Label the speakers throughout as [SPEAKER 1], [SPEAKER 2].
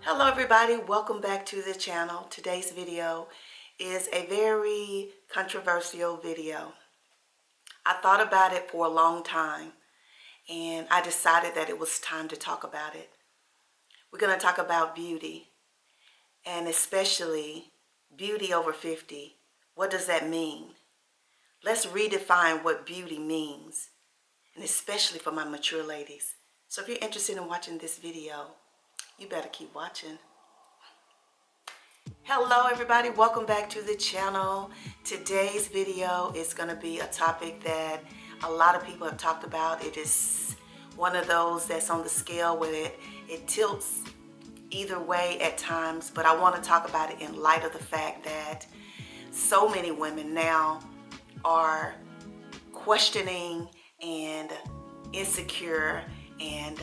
[SPEAKER 1] Hello everybody, welcome back to the channel. Today's video is a very controversial video. I thought about it for a long time and I decided that it was time to talk about it. We're going to talk about beauty, and especially beauty over 50. What does that mean? Let's redefine what beauty means, and especially for my mature ladies. So if you're interested in watching this video, you better keep watching. Hello everybody, welcome back to the channel. Today's video is going to be a topic that a lot of people have talked about. It is one of those that's on the scale where it tilts either way at times, but I want to talk about it in light of the fact that so many women now are questioning and insecure and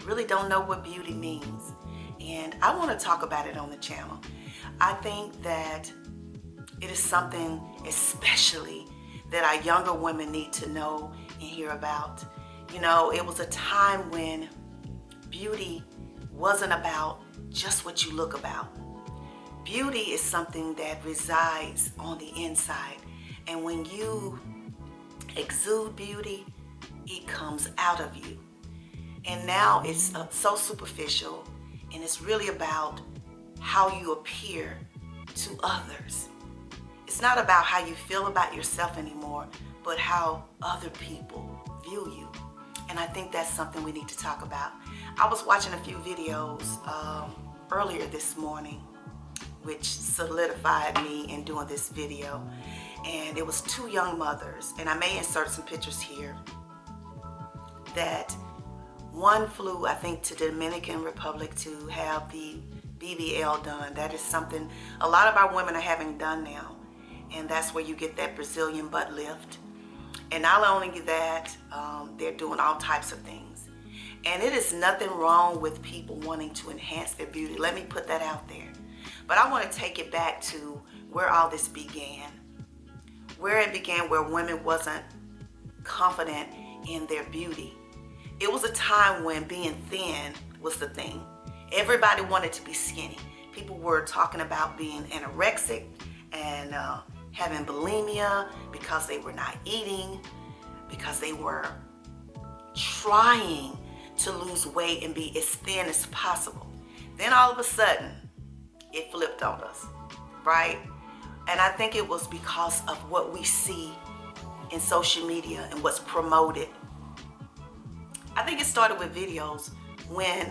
[SPEAKER 1] really don't know what beauty means, and I want to talk about it on the channel. I think that it is something especially that our younger women need to know and hear about. You know, it was a time when beauty wasn't about just what you look about. Beauty is something that resides on the inside, and when you exude beauty, it comes out of you. And now it's so superficial, and it's really about how you appear to others. It's not about how you feel about yourself anymore, but how other people view you. And I think that's something we need to talk about. I was watching a few videos earlier this morning, which solidified me in doing this video. And it was two young mothers, and I may insert some pictures here, that one flew, I think, to the Dominican Republic to have the BBL done. That is something a lot of our women are having done now. And that's where you get that Brazilian butt lift. And not only that, they're doing all types of things. And it is nothing wrong with people wanting to enhance their beauty. Let me put that out there. But I want to take it back to where all this began. Where it began, where women wasn't confident in their beauty. It was a time when being thin was the thing. Everybody wanted to be skinny. People were talking about being anorexic and having bulimia because they were not eating, because they were trying to lose weight and be as thin as possible. Then all of a sudden, it flipped on us, right? And I think it was because of what we see in social media and what's promoted. I think it started with videos when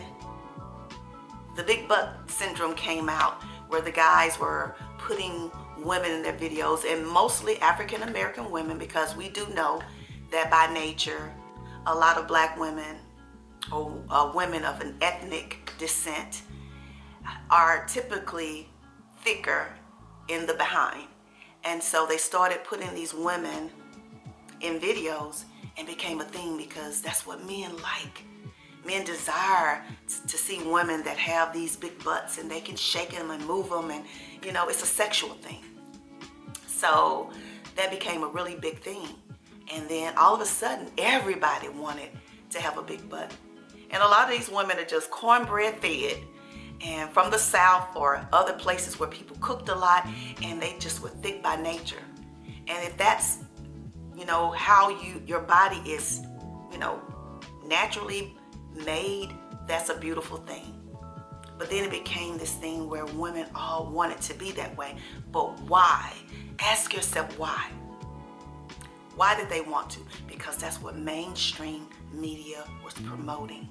[SPEAKER 1] the big butt syndrome came out, where the guys were putting women in their videos, and mostly African American women, because we do know that by nature a lot of black women or women of an ethnic descent are typically thicker in the behind. And so they started putting these women in videos, and became a thing because that's what men like. Men desire to see women that have these big butts and they can shake them and move them, and you know, it's a sexual thing. So that became a really big thing. And then all of a sudden, everybody wanted to have a big butt. And a lot of these women are just cornbread fed, and from the South or other places where people cooked a lot, and they just were thick by nature. And if that's, you know, how your body is, you know, naturally made, that's a beautiful thing. But then it became this thing where women all wanted to be that way. But why? Ask yourself why. Why did they want to? Because that's what mainstream media was promoting.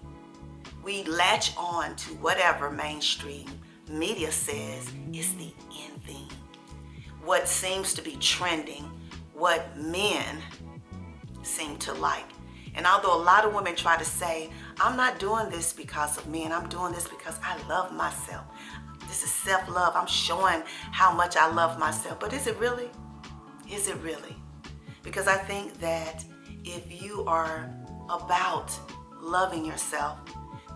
[SPEAKER 1] We latch on to whatever mainstream media says is the in thing. What seems to be trending, what men seem to like. And although a lot of women try to say, I'm not doing this because of men, I'm doing this because I love myself. This is self-love. I'm showing how much I love myself. But is it really? Is it really? Because I think that if you are about loving yourself,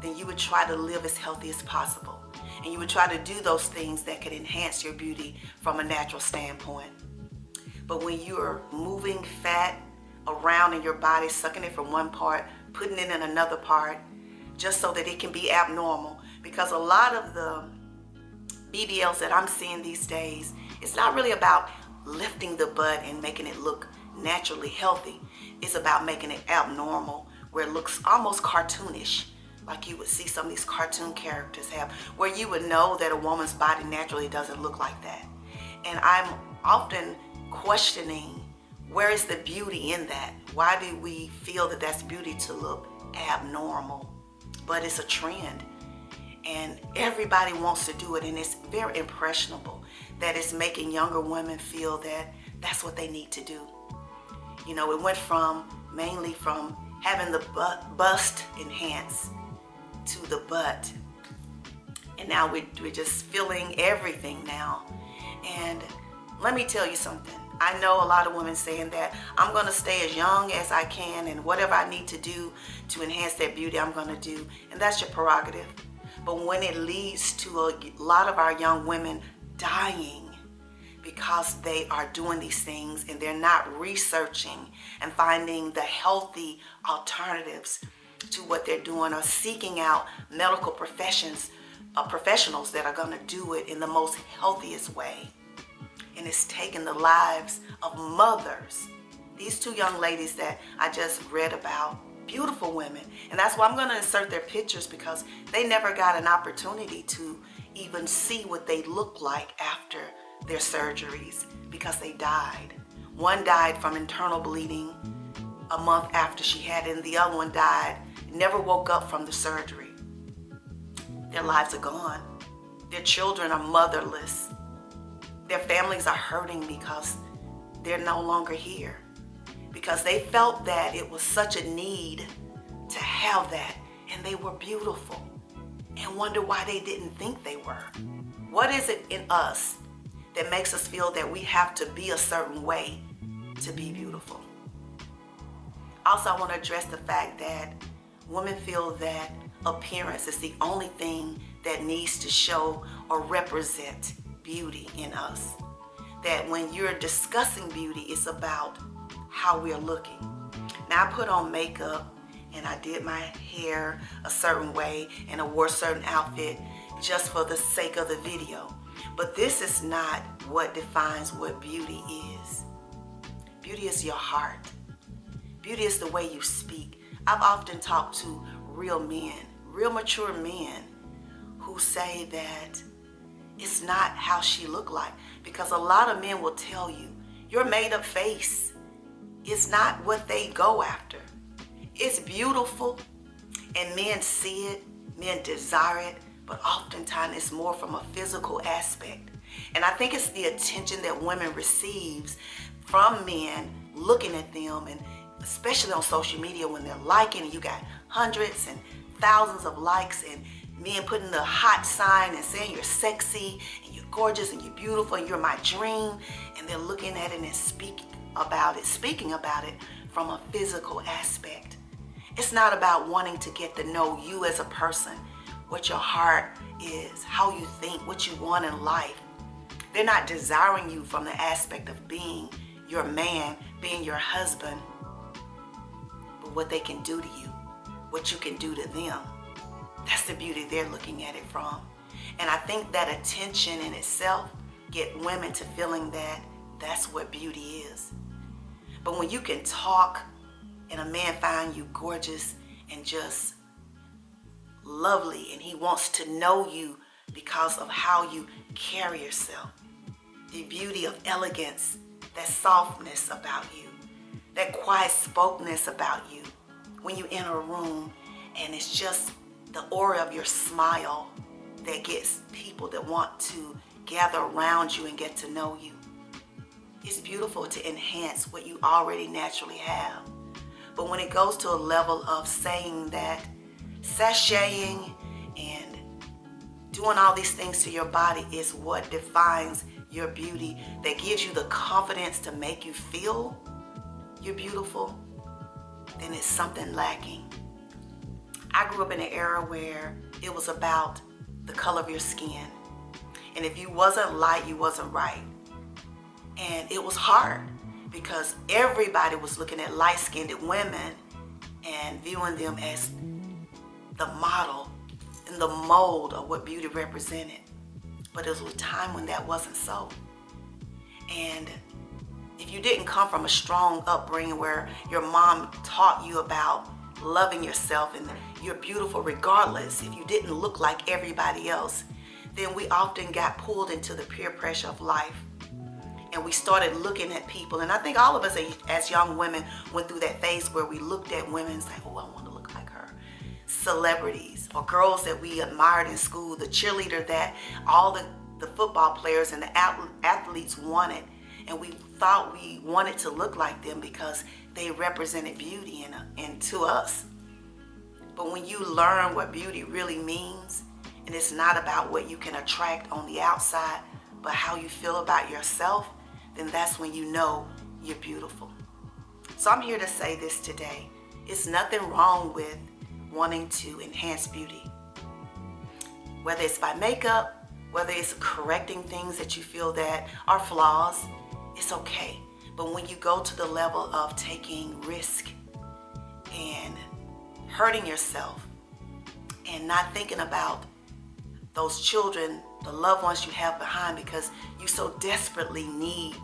[SPEAKER 1] then you would try to live as healthy as possible. And you would try to do those things that could enhance your beauty from a natural standpoint. But when you're moving fat around in your body, sucking it from one part, putting it in another part, just so that it can be abnormal, because a lot of the BBLs that I'm seeing these days, it's not really about lifting the butt and making it look naturally healthy. It's about making it abnormal, where it looks almost cartoonish, like you would see some of these cartoon characters have, where you would know that a woman's body naturally doesn't look like that. And I'm often questioning, where is the beauty in that? Why do we feel that that's beauty to look abnormal? But it's a trend, and everybody wants to do it, and it's very impressionable that it's making younger women feel that that's what they need to do. You know, it went from mainly from having the bust enhanced to the butt, and now we're just feeling everything now. And let me tell you something. I know a lot of women saying that I'm going to stay as young as I can, and whatever I need to do to enhance that beauty, I'm going to do. And that's your prerogative. But when it leads to a lot of our young women dying because they are doing these things and they're not researching and finding the healthy alternatives to what they're doing, or seeking out medical professionals that are going to do it in the most healthiest way. And it's taken the lives of mothers. These two young ladies that I just read about, beautiful women. And that's why I'm going to insert their pictures, because they never got an opportunity to even see what they look like after their surgeries, because they died. One died from internal bleeding a month after she had it, and the other one died, never woke up from the surgery. Their lives are gone. Their children are motherless. Their families are hurting because they're no longer here, because they felt that it was such a need to have that, and they were beautiful, and wonder why they didn't think they were. What is it in us that makes us feel that we have to be a certain way to be beautiful? Also, I want to address the fact that women feel that appearance is the only thing that needs to show or represent beauty in us. That when you're discussing beauty, it's about how we're looking. Now, I put on makeup and I did my hair a certain way and I wore a certain outfit just for the sake of the video. But this is not what defines what beauty is. Beauty is your heart. Beauty is the way you speak. I've often talked to real men, real mature men, who say that it's not how she looked like. Because a lot of men will tell you, your made up face is not what they go after. It's beautiful, and men see it, men desire it, but oftentimes it's more from a physical aspect. And I think it's the attention that women receives from men looking at them, and especially on social media when they're liking, and you got hundreds and thousands of likes, and men putting the hot sign and saying you're sexy and you're gorgeous and you're beautiful and you're my dream, and they're looking at it and speaking about it from a physical aspect. It's not about wanting to get to know you as a person, what your heart is, how you think, what you want in life. They're not desiring you from the aspect of being your man, being your husband, but what they can do to you, what you can do to them. That's the beauty they're looking at it from. And I think that attention in itself get women to feeling that that's what beauty is. But when you can talk and a man find you gorgeous and just lovely, and he wants to know you because of how you carry yourself, the beauty of elegance, that softness about you, that quiet spokeness about you when you enter a room, and it's just the aura of your smile that gets people that want to gather around you and get to know you. It's beautiful to enhance what you already naturally have. But when it goes to a level of saying that sashaying and doing all these things to your body is what defines your beauty, that gives you the confidence to make you feel you're beautiful, then it's something lacking. I grew up in an era where it was about the color of your skin. And if you wasn't light, you wasn't right. And it was hard because everybody was looking at light-skinned women and viewing them as the model and the mold of what beauty represented. But there was a time when that wasn't so. And if you didn't come from a strong upbringing where your mom taught you about loving yourself and you're beautiful regardless, if you didn't look like everybody else, then we often got pulled into the peer pressure of life. And we started looking at people. And I think all of us as young women went through that phase where we looked at women and said, oh, I want to look like her. Celebrities or girls that we admired in school, the cheerleader that all the football players and the athletes wanted. And we thought we wanted to look like them because they represented beauty and to us. But when you learn what beauty really means, and it's not about what you can attract on the outside, but how you feel about yourself, then that's when you know you're beautiful. So I'm here to say this today. It's nothing wrong with wanting to enhance beauty. Whether it's by makeup, whether it's correcting things that you feel that are flaws, it's okay. But when you go to the level of taking risk and hurting yourself and not thinking about those children, the loved ones you have behind, because you so desperately need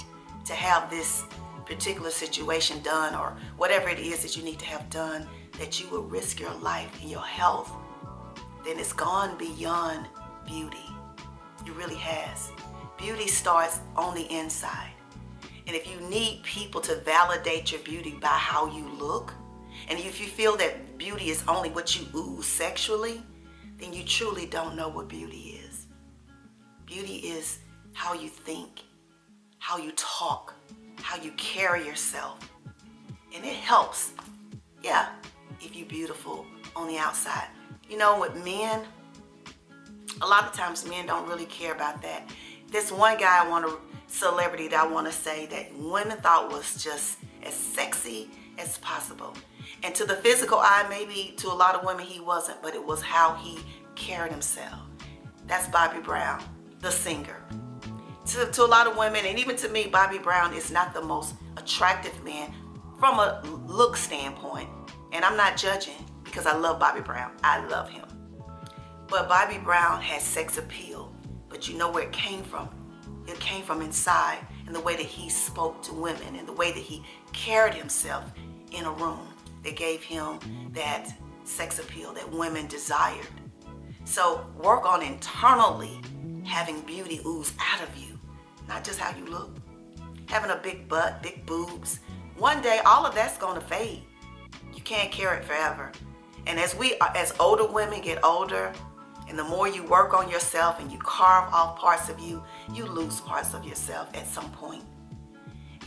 [SPEAKER 1] to have this particular situation done or whatever it is that you need to have done, that you will risk your life and your health, then it's gone beyond beauty. It really has. Beauty starts on the inside. And if you need people to validate your beauty by how you look, and if you feel that beauty is only what you ooze sexually, then you truly don't know what beauty is. Beauty is how you think, how you talk, how you carry yourself. And it helps, yeah, if you're beautiful on the outside. You know, with men, a lot of times men don't really care about that. There's one guy celebrity that I want to say that women thought was just as sexy as possible. And to the physical eye, maybe to a lot of women he wasn't, but it was how he carried himself. That's Bobby Brown, the singer. To a lot of women, and even to me, Bobby Brown is not the most attractive man from a look standpoint. And I'm not judging because I love Bobby Brown. I love him. But Bobby Brown has sex appeal. But you know where it came from? It came from inside, in the way that he spoke to women, and the way that he carried himself in a room that gave him that sex appeal that women desired. So work on internally having beauty ooze out of you, not just how you look. Having a big butt, big boobs. One day, all of that's going to fade. You can't carry it forever. And as older women get older, and the more you work on yourself and you carve off parts of you, you lose parts of yourself at some point.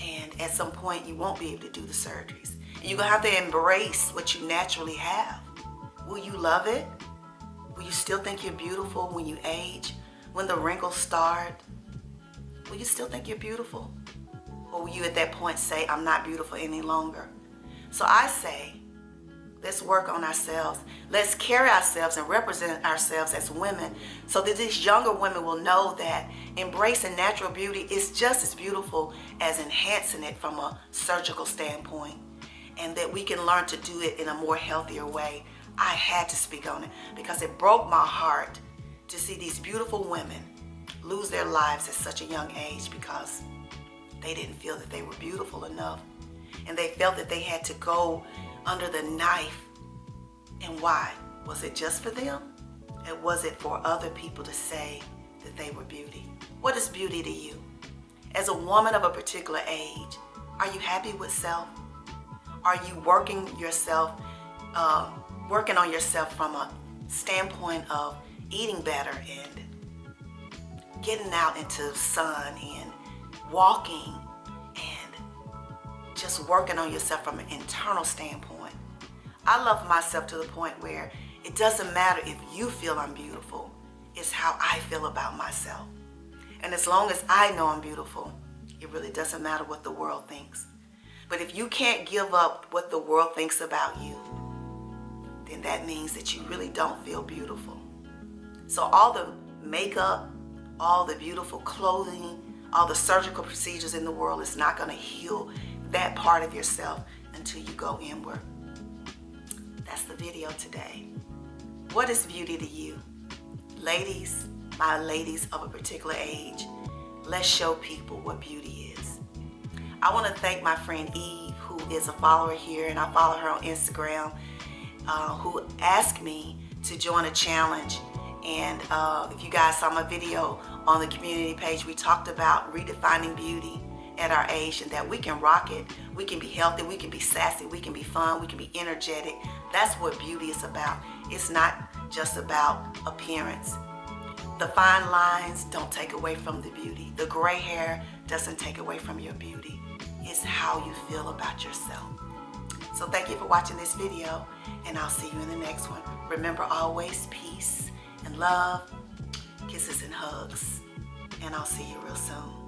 [SPEAKER 1] And at some point, you won't be able to do the surgeries. And you're going to have to embrace what you naturally have. Will you love it? Will you still think you're beautiful when you age? When the wrinkles start? Will you still think you're beautiful? Or will you at that point say, I'm not beautiful any longer? So I say, let's work on ourselves. Let's carry ourselves and represent ourselves as women so that these younger women will know that embracing natural beauty is just as beautiful as enhancing it from a surgical standpoint, and that we can learn to do it in a more healthier way. I had to speak on it because it broke my heart to see these beautiful women lose their lives at such a young age because they didn't feel that they were beautiful enough, and they felt that they had to go under the knife. And why? Was it just for them? Or was it for other people to say that they were beauty? What is beauty to you? As a woman of a particular age, are you happy with self? Are you working on yourself from a standpoint of eating better and getting out into the sun and walking and just working on yourself from an internal standpoint. I love myself to the point where it doesn't matter if you feel I'm beautiful. It's how I feel about myself. And as long as I know I'm beautiful, it really doesn't matter what the world thinks. But if you can't give up what the world thinks about you, then that means that you really don't feel beautiful. So all the makeup, all the beautiful clothing, all the surgical procedures in the world is not going to heal that part of yourself until you go inward. That's the video today. What is beauty to you? Ladies, my ladies of a particular age, let's show people what beauty is. I want to thank my friend Eve, who is a follower here, and I follow her on Instagram, who asked me to join a challenge. And if you guys saw my video on the community page, we talked about redefining beauty at our age, and that we can rock it, we can be healthy, we can be sassy, we can be fun, we can be energetic. That's what beauty is about. It's not just about appearance. The fine lines don't take away from the beauty. The gray hair doesn't take away from your beauty. It's how you feel about yourself. So thank you for watching this video, and I'll see you in the next one. Remember, always peace and love, kisses and hugs, and I'll see you real soon.